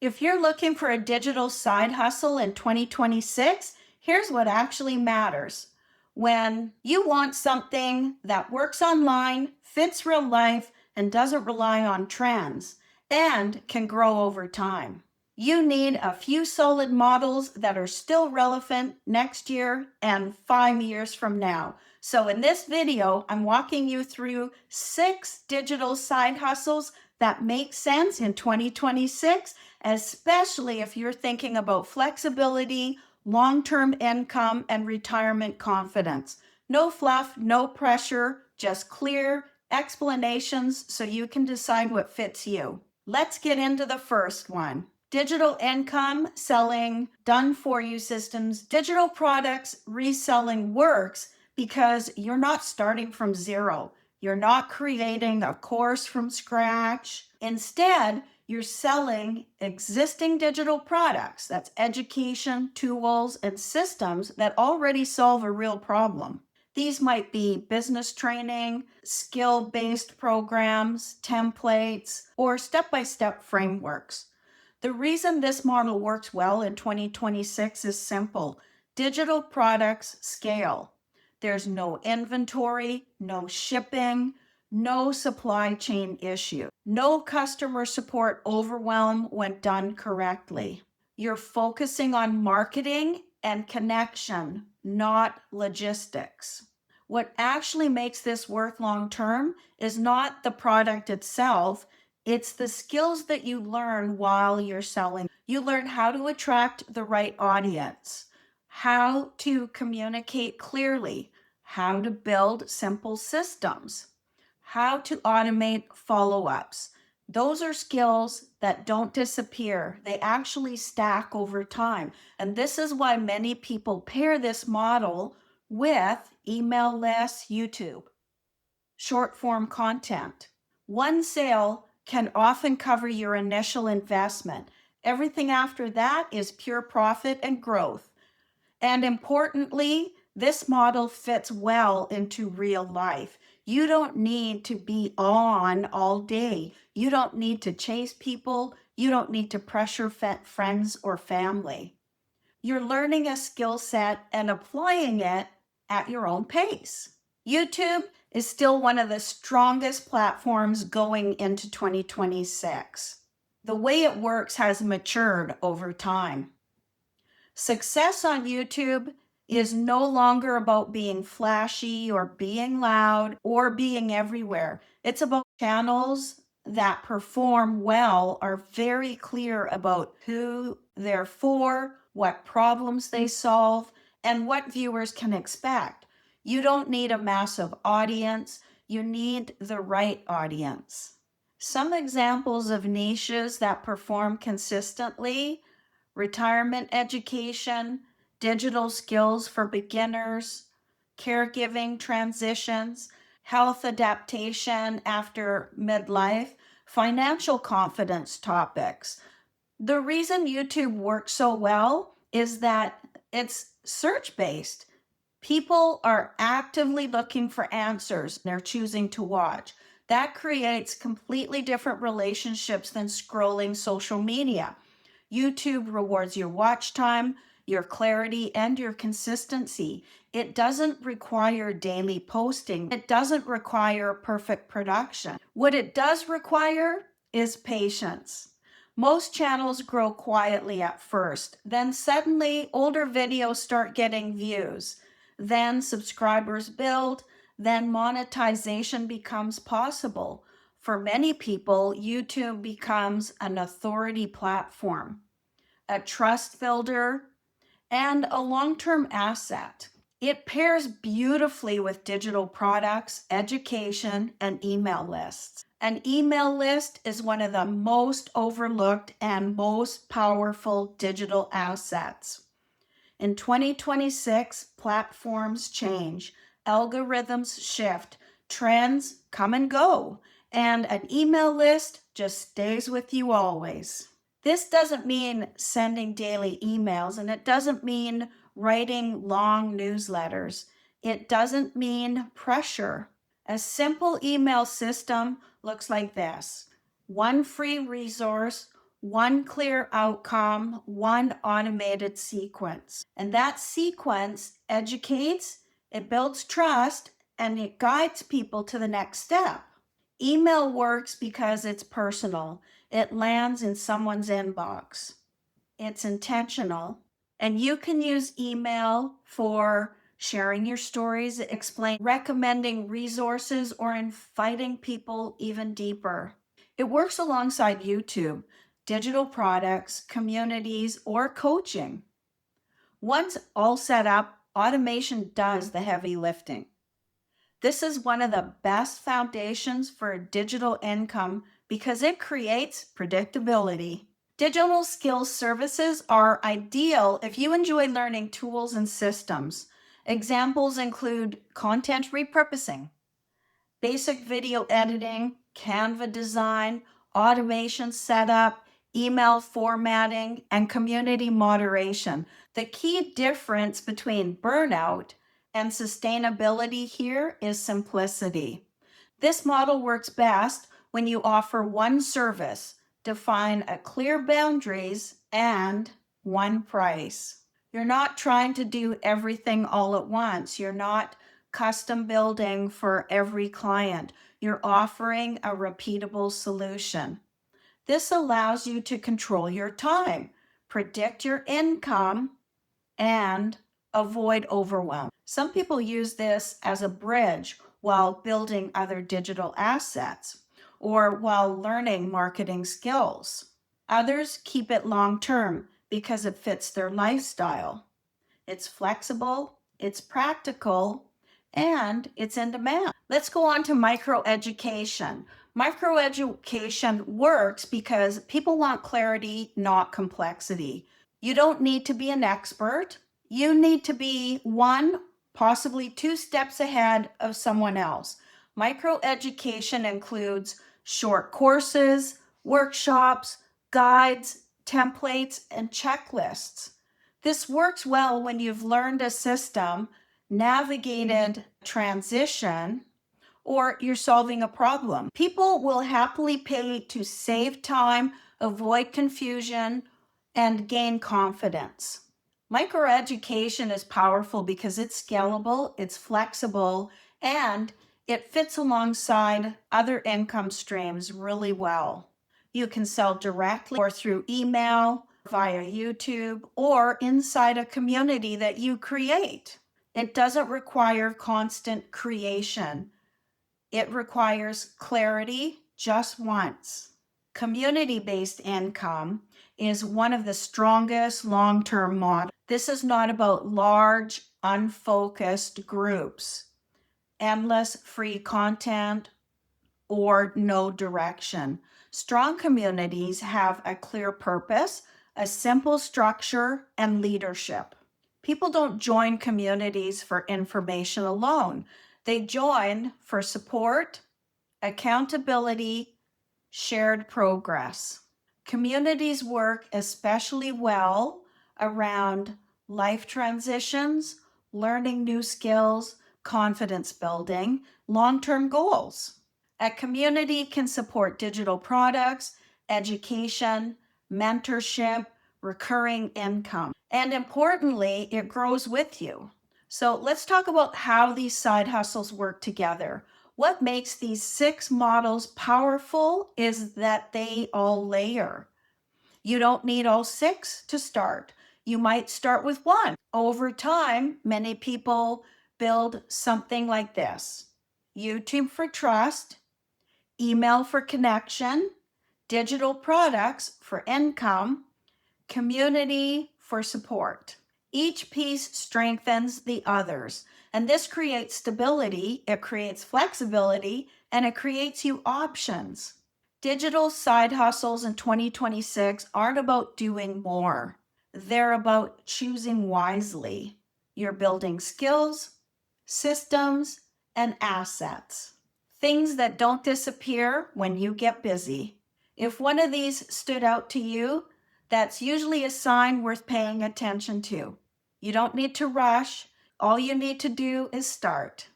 If you're looking for a digital side hustle in 2026, here's what actually matters. When you want something that works online, fits real life, and doesn't rely on trends, and can grow over time, you need a few solid models that are still relevant next year and 5 years from now. So in this video, I'm walking you through 6 digital side hustles that make sense in 2026, especially if you're thinking about flexibility, long-term income, and retirement confidence. No fluff, no pressure, just clear explanations so you can decide what fits you. Let's get into the first one. Digital income, selling done-for-you systems, digital products, reselling works because you're not starting from zero. You're not creating a course from scratch. Instead, you're selling existing digital products. That's education, tools, and systems that already solve a real problem. These might be business training, skill-based programs, templates, or step-by-step frameworks. The reason this model works well in 2026 is simple. Digital products scale. There's no inventory, no shipping, no supply chain issue, no customer support overwhelm when done correctly. You're focusing on marketing and connection, not logistics. What actually makes this work long term is not the product itself, it's the skills that you learn while you're selling. You learn how to attract the right audience, how to communicate clearly, how to build simple systems, how to automate follow-ups. Those are skills that don't disappear. They actually stack over time. And this is why many people pair this model with email lists, YouTube, short form content. One sale can often cover your initial investment. Everything after that is pure profit and growth. And importantly, this model fits well into real life. You don't need to be on all day. You don't need to chase people. You don't need to pressure friends or family. You're learning a skill set and applying it at your own pace. YouTube is still one of the strongest platforms going into 2026. The way it works has matured over time. Success on YouTube is no longer about being flashy or being loud or being everywhere. It's about channels that perform well are very clear about who they're for, what problems they solve, and what viewers can expect. You don't need a massive audience, you need the right audience. Some examples of niches that perform consistently: retirement education, digital skills for beginners, caregiving transitions, health adaptation after midlife, financial confidence topics. The reason YouTube works so well is that it's search-based. People are actively looking for answers. They're choosing to watch. That creates completely different relationships than scrolling social media. YouTube rewards your watch time, your clarity, and your consistency. It doesn't require daily posting. It doesn't require perfect production. What it does require is patience. Most channels grow quietly at first, then suddenly older videos start getting views. Then subscribers build, then monetization becomes possible. For many people, YouTube becomes an authority platform, a trust builder, and a long-term asset. It pairs beautifully with digital products, education, and email lists. An email list is one of the most overlooked and most powerful digital assets. In 2026, platforms change, algorithms shift, trends come and go, and an email list just stays with you always. This doesn't mean sending daily emails, and it doesn't mean writing long newsletters. It doesn't mean pressure. A simple email system looks like this: one free resource, one clear outcome, one automated sequence. And that sequence educates, it builds trust, and it guides people to the next step. Email works because it's personal. It lands in someone's inbox. It's intentional. And you can use email for sharing your stories, recommending resources, or inviting people even deeper. It works alongside YouTube, digital products, communities, or coaching. Once all set up, automation does the heavy lifting. This is one of the best foundations for digital income because it creates predictability. Digital skills services are ideal if you enjoy learning tools and systems. Examples include content repurposing, basic video editing, Canva design, automation setup, email formatting, and community moderation. The key difference between burnout and sustainability here is simplicity. This model works best when you offer one service, define a clear boundaries, and one price. You're not trying to do everything all at once. You're not custom building for every client. You're offering a repeatable solution. This allows you to control your time, predict your income, and avoid overwhelm. Some people use this as a bridge while building other digital assets or while learning marketing skills. Others keep it long term because it fits their lifestyle. It's flexible, it's practical, and it's in demand. Let's go on to microeducation. Microeducation works because people want clarity, not complexity. You don't need to be an expert. You need to be one, possibly two steps ahead of someone else. Microeducation includes short courses, workshops, guides, templates, and checklists. This works well when you've learned a system, navigated transition, or you're solving a problem. People will happily pay to save time, avoid confusion, and gain confidence. Microeducation is powerful because it's scalable, it's flexible, and it fits alongside other income streams really well. You can sell directly or through email, via YouTube, or inside a community that you create. It doesn't require constant creation. It requires clarity just once. Community-based income is one of the strongest long-term models. This is not about large, unfocused groups, endless free content, or no direction. Strong communities have a clear purpose, a simple structure, and leadership. People don't join communities for information alone. They join for support, accountability, shared progress. Communities work especially well around life transitions, learning new skills, confidence building, long-term goals. A community can support digital products, education, mentorship, recurring income, and importantly, it grows with you. So let's talk about how these side hustles work together. What makes these 6 models powerful is that they all layer. You don't need all 6 to start. You might start with one. Over time, many people build something like this: YouTube for trust, email for connection, digital products for income, community for support. Each piece strengthens the others, and this creates stability, it creates flexibility, and it creates you options. Digital side hustles in 2026 aren't about doing more. They're about choosing wisely. You're building skills, systems, and assets. Things that don't disappear when you get busy. If one of these stood out to you, that's usually a sign worth paying attention to. You don't need to rush. All you need to do is start.